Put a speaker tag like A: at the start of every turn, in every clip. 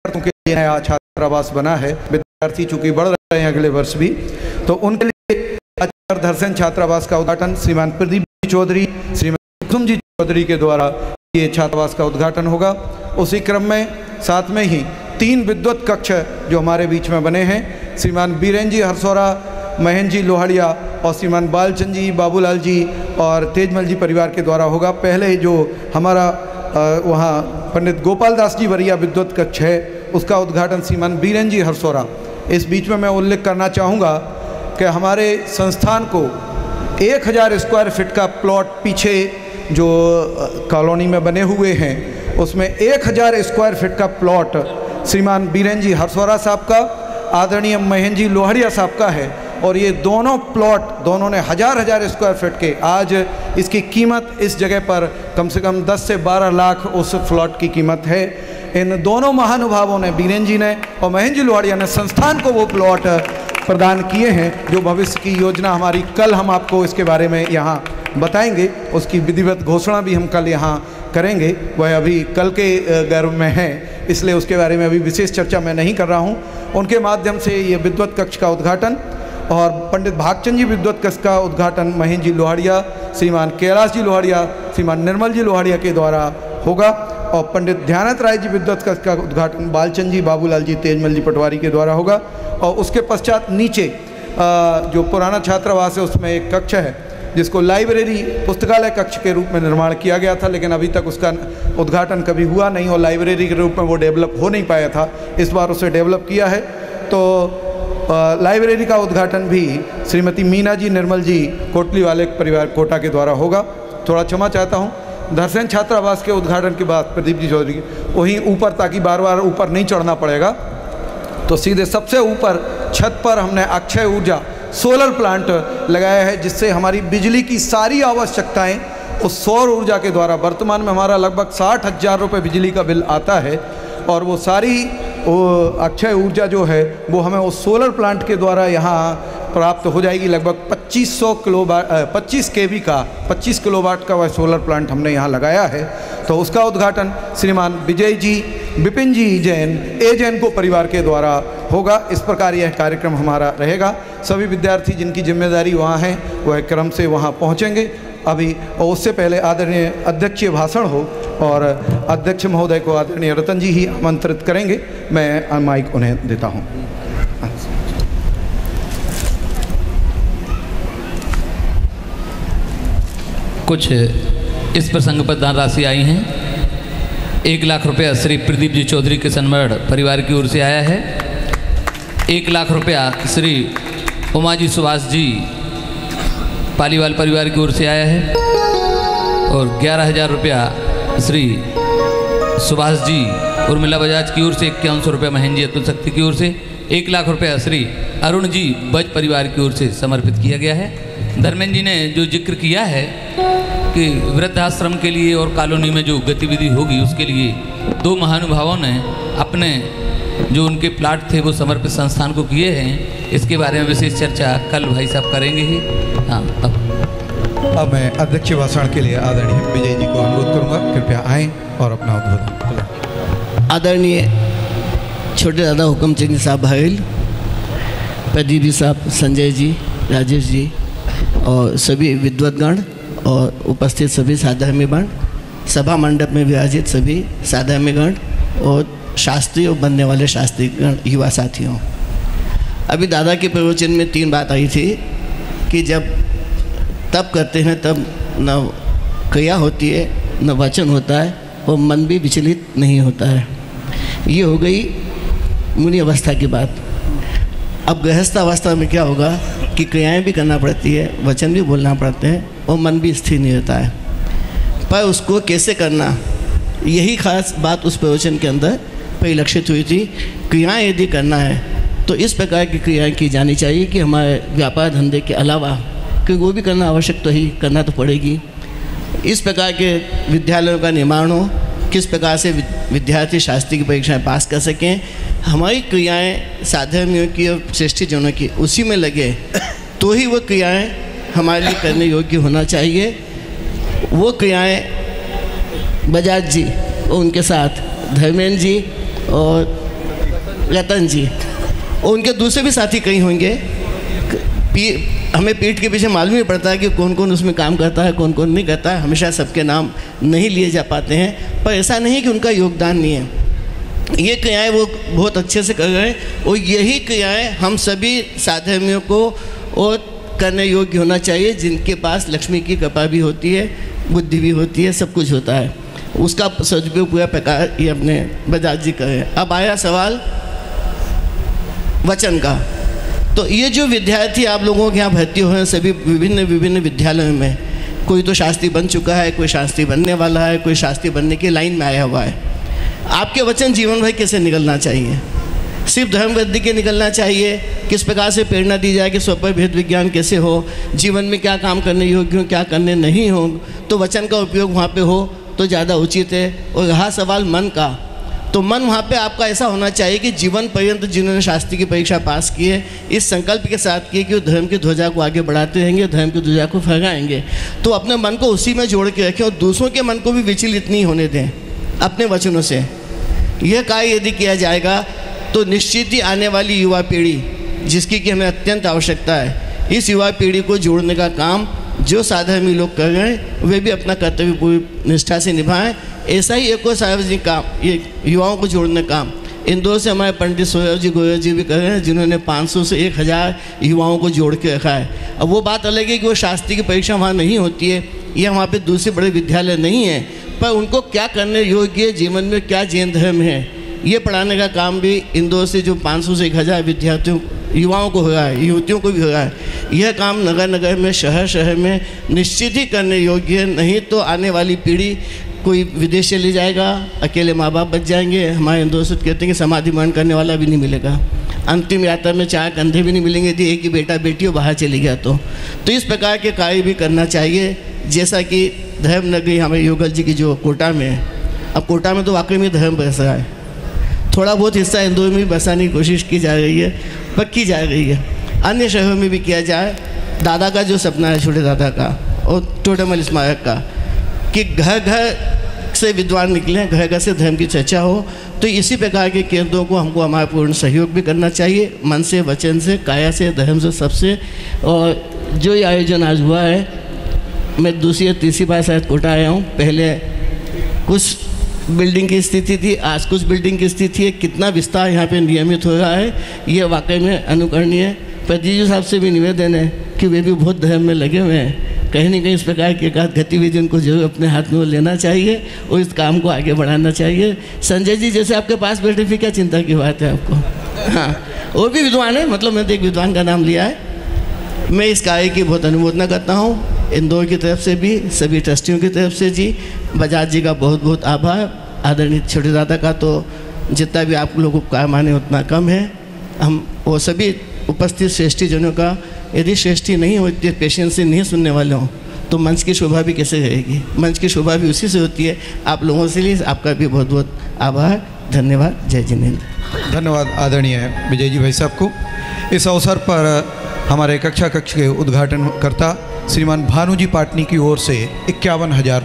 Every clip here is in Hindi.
A: विद्यार्थियों के लिए नया छात्रावास बना है। विद्यार्थी चूंकि बढ़ रहे हैं अगले वर्ष भी, तो उनके लिए आचार्य धरसेन छात्रावास का उद्घाटन श्रीमान प्रदीप जी चौधरी, श्रीमान कुसुम जी चौधरी के द्वारा ये छात्रावास का उद्घाटन होगा। उसी क्रम में साथ में ही 3 विद्वत कक्ष जो हमारे बीच में बने हैं, श्रीमान बीरेन जी हरसौरा, महेंद्र जी लोहाड़िया और श्रीमान बालचंद जी, बाबूलाल जी और तेजमल जी परिवार के द्वारा होगा। पहले जो हमारा वहाँ पंडित गोपाल दास जी वरिया विद्वत कक्ष है, उसका उद्घाटन श्रीमान बीरेन जी हरसौरा। इस बीच में मैं उल्लेख करना चाहूँगा कि हमारे संस्थान को 1000 स्क्वायर फीट का प्लॉट पीछे जो कॉलोनी में बने हुए हैं, उसमें 1000 स्क्वायर फीट का प्लॉट श्रीमान बीरेन जी हरसौरा साहब का, आदरणीय महेंद्र जी लोहाड़िया साहब का है। और ये दोनों प्लॉट, दोनों ने 1000 स्क्वायर फीट के, आज इसकी कीमत इस जगह पर कम से कम 10 से 12 लाख उस प्लॉट की कीमत है। इन दोनों महानुभावों ने, बीरेन जी ने और महेंद्र जी लोहाड़िया ने, संस्थान को वो प्लॉट प्रदान किए हैं जो भविष्य की योजना हमारी, कल हम आपको इसके बारे में यहाँ बताएंगे। उसकी विधिवत घोषणा भी हम कल यहाँ करेंगे। वह अभी कल के गर्भ में है, इसलिए उसके बारे में अभी विशेष चर्चा मैं नहीं कर रहा हूँ। उनके माध्यम से ये विद्वत कक्ष का उद्घाटन और पंडित भागचंद जी विद्वत कक्ष का उद्घाटन महेंद्र जी लोहाड़िया, श्रीमान कैलाश जी लोहाड़िया, श्रीमान निर्मल जी लोहाड़िया के द्वारा होगा। और पंडित ध्यानत राय जी विद्वत कक्ष का उद्घाटन बालचंद जी, बाबूलाल जी, तेजमल जी पटवारी के द्वारा होगा। और उसके पश्चात नीचे जो पुराना छात्रावास है उसमें एक कक्ष है जिसको लाइब्रेरी पुस्तकालय कक्ष के रूप में निर्माण किया गया था, लेकिन अभी तक उसका उद्घाटन कभी हुआ नहीं और लाइब्रेरी के रूप में वो डेवलप हो नहीं पाया था। इस बार उसे डेवलप किया है। तो लाइब्रेरी का उद्घाटन भी श्रीमती मीना जी, निर्मल जी कोटली वाले परिवार कोटा के द्वारा होगा। थोड़ा क्षमा चाहता हूँ। धरसेन छात्रावास के उद्घाटन के बाद प्रदीप जी चौधरी वहीं ऊपर, ताकि बार बार ऊपर नहीं चढ़ना पड़ेगा, तो सीधे सबसे ऊपर छत पर हमने अक्षय ऊर्जा सोलर प्लांट लगाया है, जिससे हमारी बिजली की सारी आवश्यकताएं उस सौर ऊर्जा के द्वारा, वर्तमान में हमारा लगभग 60,000 रुपये बिजली का बिल आता है और वो सारी अक्षय ऊर्जा जो है वो हमें उस सोलर प्लांट के द्वारा यहाँ प्राप्त हो जाएगी। लगभग 25 केवी का, 25 किलोवाट का वह सोलर प्लांट हमने यहाँ लगाया है। तो उसका उद्घाटन श्रीमान विजय जी, विपिन जी जैन, ए जैन को परिवार के द्वारा होगा। इस प्रकार यह कार्यक्रम हमारा रहेगा। सभी विद्यार्थी जिनकी जिम्मेदारी वहाँ है वह क्रम से वहाँ पहुँचेंगे अभी। और उससे पहले आदरणीय अध्यक्षीय भाषण हो और अध्यक्ष महोदय को आदरणीय रतन जी ही आमंत्रित करेंगे। मैं माइक उन्हें देता हूँ।
B: कुछ इस प्रसंग पर दान राशि आई हैं। 1 लाख रुपया श्री प्रदीप जी चौधरी के सन्मरण परिवार की ओर से आया है। 1 लाख रुपया श्री उमा जी सुभाष जी पालीवाल परिवार की ओर से आया है और 11,000 रुपया श्री सुभाष जी उर्मिला बजाज की ओर से, 5100 रुपया महेंद्र जी अतुल शक्ति की ओर से, 1 लाख रुपया श्री अरुण जी बज परिवार की ओर से समर्पित किया गया है। धर्मेंद्र जी ने जो जिक्र किया है कि वृद्धाश्रम के लिए और कॉलोनी में जो गतिविधि होगी उसके लिए 2 महानुभावों ने अपने जो उनके प्लाट थे वो समर्पित संस्थान को किए हैं। इसके बारे में विशेष चर्चा कल भाई साहब करेंगे ही। हाँ,
A: अब मैं अध्यक्ष भाषण के लिए आदरणीय विजय जी को अनुरोध करूंगा, कृपया आएँ और अपना उद्बोधन।
C: आदरणीय छोटे दादा हुक्म चंद साहब भाईल, प्रदीप जी साहब, संजय जी, राजेश जी और सभी विद्वतगण और उपस्थित सभी साधर्मीगण, सभा मंडप में विराजित सभी साधर्मीगण और शास्त्री और बनने वाले शास्त्रीगण, युवा साथियों। अभी दादा के प्रवचन में 3 बात आई थी कि जब तप करते हैं तब न क्रिया होती है न वचन होता है और मन भी विचलित नहीं होता है। ये हो गई मुनि अवस्था की बात। अब गृहस्थ अवस्था में क्या होगा कि क्रियाएं भी करना पड़ती है, वचन भी बोलना पड़ते हैं और मन भी स्थिर नहीं रहता है। पर उसको कैसे करना, यही खास बात उस प्रवचन के अंदर परिलक्षित हुई थी। क्रियाएं यदि करना है तो इस प्रकार की क्रियाएं की जानी चाहिए कि हमारे व्यापार धंधे के अलावा, क्योंकि वो भी करना आवश्यक तो ही करना तो पड़ेगी। इस प्रकार के विद्यालयों का निर्माण हो, किस प्रकार से विद्यार्थी शास्त्री की परीक्षाएं पास कर सकें, हमारी क्रियाएं साधर्मियों की और श्रेष्ठी जनों की उसी में लगे तो ही वो क्रियाएं हमारे लिए करने योग्य होना चाहिए। वो क्रियाएं बजाज जी और उनके साथ धर्मेंद्र जी और रतन जी, और उनके दूसरे भी साथी कई होंगे। हमें पीठ के पीछे मालूम नहीं पड़ता है कि कौन कौन उसमें काम करता है, कौन कौन नहीं करता है। हमेशा सबके नाम नहीं लिए जा पाते हैं, पर ऐसा नहीं कि उनका योगदान नहीं है। ये क्रियाएं वो बहुत अच्छे से कर रहे हैं, और यही क्रियाएं हम सभी साधर्मियों को और करने योग्य होना चाहिए, जिनके पास लक्ष्मी की कृपा भी होती है, बुद्धि भी होती है, सब कुछ होता है। उसका सदुपयोग पूरा प्रकार ये अपने बजाज जी करें। अब आया सवाल वचन का। तो ये जो विद्यार्थी आप लोगों के यहाँ भर्ती हुए हैं सभी विभिन्न विद्यालयों में, कोई तो शास्त्री बन चुका है, कोई शास्त्री बनने वाला है, कोई शास्त्री बनने की लाइन में आया हुआ है। आपके वचन जीवन भर कैसे निकलना चाहिए? सिर्फ धर्म वृद्धि के निकलना चाहिए? किस प्रकार से प्रेरणा दी जाए कि स्वपर भेद विज्ञान कैसे हो, जीवन में क्या काम करने योग्य हो, क्या करने नहीं हो, तो वचन का उपयोग वहाँ पे हो तो ज़्यादा उचित है। और रहा सवाल मन का, तो मन वहाँ पे आपका ऐसा होना चाहिए कि जीवन पर्यंत जिन्होंने शास्त्री की परीक्षा पास की है, इस संकल्प के साथ किए कि वो धर्म की ध्वजा को आगे बढ़ाते रहेंगे, धर्म की ध्वजा को फहराएंगे। तो अपने मन को उसी में जोड़ के रखें और दूसरों के मन को भी विचलित नहीं होने दें अपने वचनों से। यह कार्य यदि किया जाएगा तो निश्चित ही आने वाली युवा पीढ़ी, जिसकी कि हमें अत्यंत आवश्यकता है, इस युवा पीढ़ी को जोड़ने का काम जो साधर्मी लोग कर रहे हैं वे भी अपना कर्तव्य पूरी निष्ठा से निभाएं। ऐसा ही एक और सार्वजनिक काम, ये युवाओं को जोड़ने का काम इंदौर से हमारे पंडित सोहर जी गोयल जी भी कर रहे हैं, जिन्होंने 500 से 1000 युवाओं को जोड़ के रखा है। अब वो बात अलग है कि वो शास्त्री की परीक्षा वहाँ नहीं होती है या वहाँ पे दूसरे बड़े विद्यालय नहीं है, पर उनको क्या करने योग्य जीवन में क्या जैन धर्म है, ये पढ़ाने का काम भी इंदौर से जो 500 से 1000 विद्यार्थियों युवाओं को हो रहा है, युवतियों को भी हो रहा है। यह काम नगर नगर में, शहर शहर में निश्चित ही करने योग्य है। नहीं तो आने वाली पीढ़ी कोई विदेश चले जाएगा, अकेले माँ बाप बच जाएंगे। हमारे इंदौर से कहते हैं कि समाधि मरण करने वाला भी नहीं मिलेगा, अंतिम यात्रा में 4 कंधे भी नहीं मिलेंगे यदि एक ही बेटा बेटी हो बाहर चले गया तो इस प्रकार के कार्य भी करना चाहिए। जैसा कि धर्म नगरी हमारे योगल जी की जो कोटा में है, अब कोटा में तो वाकई में धर्म बस रहा है, थोड़ा बहुत हिस्सा इंदौर में भी बसाने की कोशिश की जा रही है, पक्की जा रही है, अन्य शहरों में भी किया जाए। दादा का जो सपना है, छोटे दादा का और टोडरमल स्मारक का, कि घर घर से विद्वान निकलें, घर घर से धर्म की चर्चा हो, तो इसी प्रकार के केंद्रों को हमको हमारा पूर्ण सहयोग भी करना चाहिए, मन से, वचन से, काया से, धर्म से, सबसे। और जो ये आयोजन आज हुआ है, मैं दूसरी या तीसरी बार शायद कोटा आया हूँ। पहले कुछ बिल्डिंग की स्थिति थी, आज कुछ बिल्डिंग की स्थिति है। कितना विस्तार यहाँ पे नियमित हो रहा है, ये वाकई में अनुकरणीय है। प्रदीप साहब से भी निवेदन है कि वे भी बहुत धर्म में लगे हुए हैं, कहीं ना कहीं इस प्रकार की एकाध गतिविधि उनको जो अपने हाथ में लेना चाहिए और इस काम को आगे बढ़ाना चाहिए। संजय जी जैसे आपके पास बैठे, फिर क्या चिंता की बात है आपको? हाँ, और भी विद्वान है, मतलब मैंने एक विद्वान का नाम लिया है। मैं इस कार्य की बहुत अनुमोदना करता हूँ, इंदौर की तरफ से भी, सभी ट्रस्टियों की तरफ से। जी बजाज जी का बहुत बहुत आभार। आदरणीय छोटे दादा का तो जितना भी आप लोगों को काम आने उतना कम है। हम वो सभी उपस्थित श्रेष्ठी जनों का, यदि श्रेष्ठी नहीं होती, पेशेंस से नहीं सुनने वाले हों, तो मंच की शोभा भी कैसे रहेगी? मंच की शोभा भी उसी से होती है। आप लोगों से लिए आपका भी बहुत बहुत आभार, धन्यवाद। जय जिनेन्द्र।
A: धन्यवाद आदरणीय विजय जी भाई साहब को। इस अवसर पर हमारे कक्षा कक्ष के उद्घाटनकर्ता श्रीमान भानु जी पाटनी की ओर से 51,000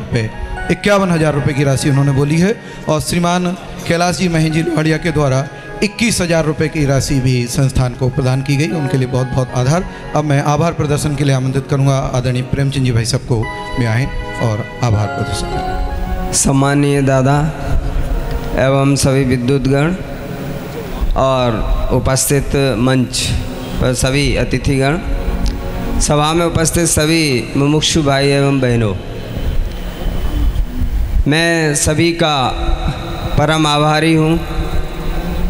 A: रुपये की राशि उन्होंने बोली है, और श्रीमान कैलाश जी महेंद्र जी लोहाड़िया के द्वारा 21,000 रुपये की राशि भी संस्थान को प्रदान की गई। उनके लिए बहुत बहुत आभार। अब मैं आभार प्रदर्शन के लिए आमंत्रित करूंगा आदरणीय प्रेमचंद जी भाई साहब को में आएँ और आभार प्रदर्शन करें।
D: सम्मानीय दादा एवं सभी विद्युतगण और उपस्थित मंच पर सभी अतिथिगण, सभा में उपस्थित सभी मुमुक्षु भाई एवं बहनों, मैं सभी का परम आभारी हूँ,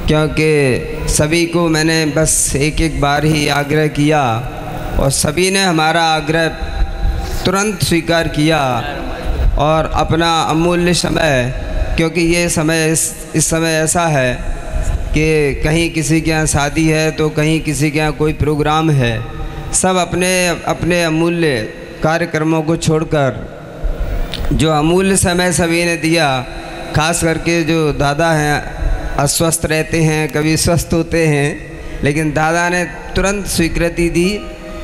D: क्योंकि सभी को मैंने बस एक बार ही आग्रह किया और सभी ने हमारा आग्रह तुरंत स्वीकार किया और अपना अमूल्य समय, क्योंकि ये समय इस समय ऐसा है कि कहीं किसी के यहाँ शादी है तो कहीं किसी के यहाँ कोई प्रोग्राम है, सब अपने अपने अमूल्य कार्यक्रमों को छोड़कर जो अमूल्य समय सभी ने दिया, खास करके जो दादा हैं अस्वस्थ रहते हैं, कभी स्वस्थ होते हैं, लेकिन दादा ने तुरंत स्वीकृति दी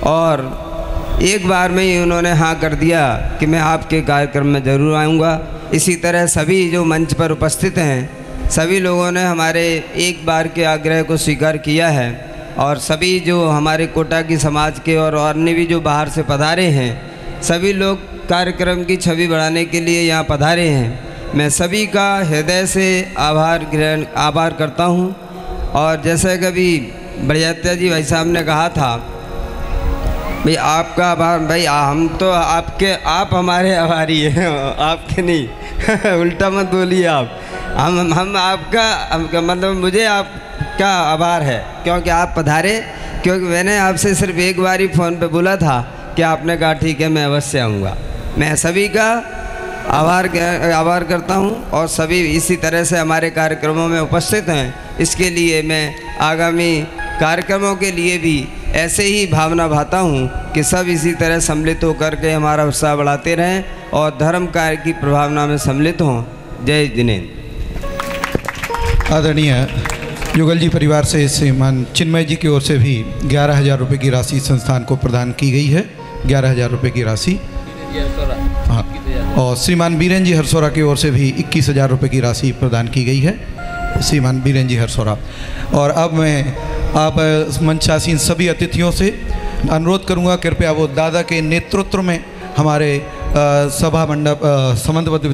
D: और एक बार में ही उन्होंने हाँ कर दिया कि मैं आपके कार्यक्रम में ज़रूर आऊँगा। इसी तरह सभी जो मंच पर उपस्थित हैं सभी लोगों ने हमारे एक बार के आग्रह को स्वीकार किया है और सभी जो हमारे कोटा की समाज के और अन्य भी जो बाहर से पधारे हैं, सभी लोग कार्यक्रम की छवि बढ़ाने के लिए यहाँ पधारे हैं। मैं सभी का हृदय से आभार करता हूँ। और जैसे कभी बड़ियात्या जी भाई साहब ने कहा था, भाई आपका आभार, भाई हम तो आपके, आप हमारे आभारी हैं, आपके नहीं उल्टा मत बोलिए आप। हम आपका मतलब मुझे आपका आभार है क्योंकि आप पधारे, क्योंकि मैंने आपसे सिर्फ एक बार ही फ़ोन पे बोला था कि आपने कहा ठीक है मैं अवश्य आऊँगा। मैं सभी का आभार करता हूँ और सभी इसी तरह से हमारे कार्यक्रमों में उपस्थित हैं। इसके लिए मैं आगामी कार्यक्रमों के लिए भी ऐसे ही भावना भाता हूँ कि सब इसी तरह सम्मिलित होकर के हमारा उत्साह बढ़ाते रहें और धर्म कार्य की प्रभावना में सम्मिलित हों। जय जिनेन्द्र।
A: आदरणीय युगल जी परिवार से श्रीमान चिन्मय जी की ओर से भी 11,000 रुपये की राशि संस्थान को प्रदान की गई है। 11,000 रुपये की राशि, हाँ, और श्रीमान बीरेन जी हरसोरा की ओर से भी 21,000 रुपये की राशि प्रदान की गई है। श्रीमान बीरेन जी हरसोरा। और अब मैं आप मंचासीन सभी अतिथियों से अनुरोध करूंगा, कृपया वो दादा के नेतृत्व में हमारे सभा मंडप समन्वय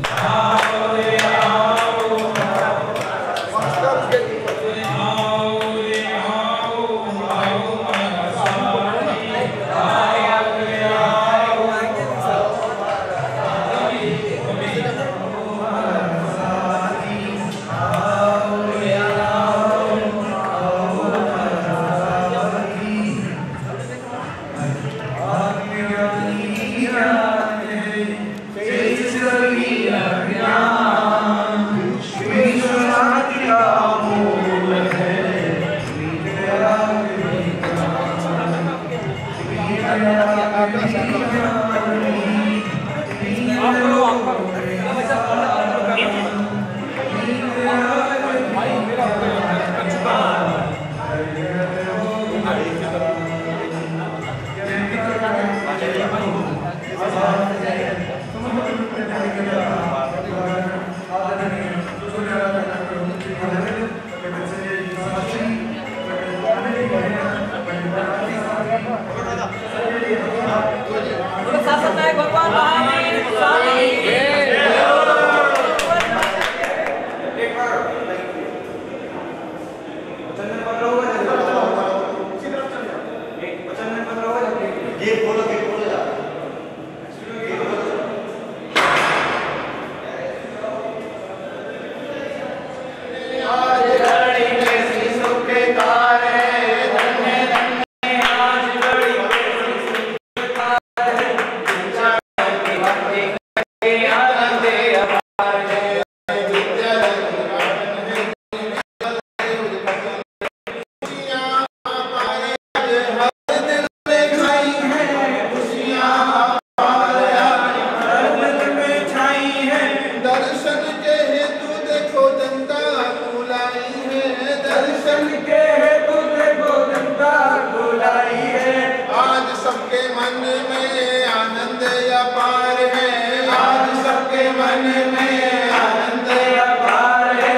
E: मन में आनंद अपार है।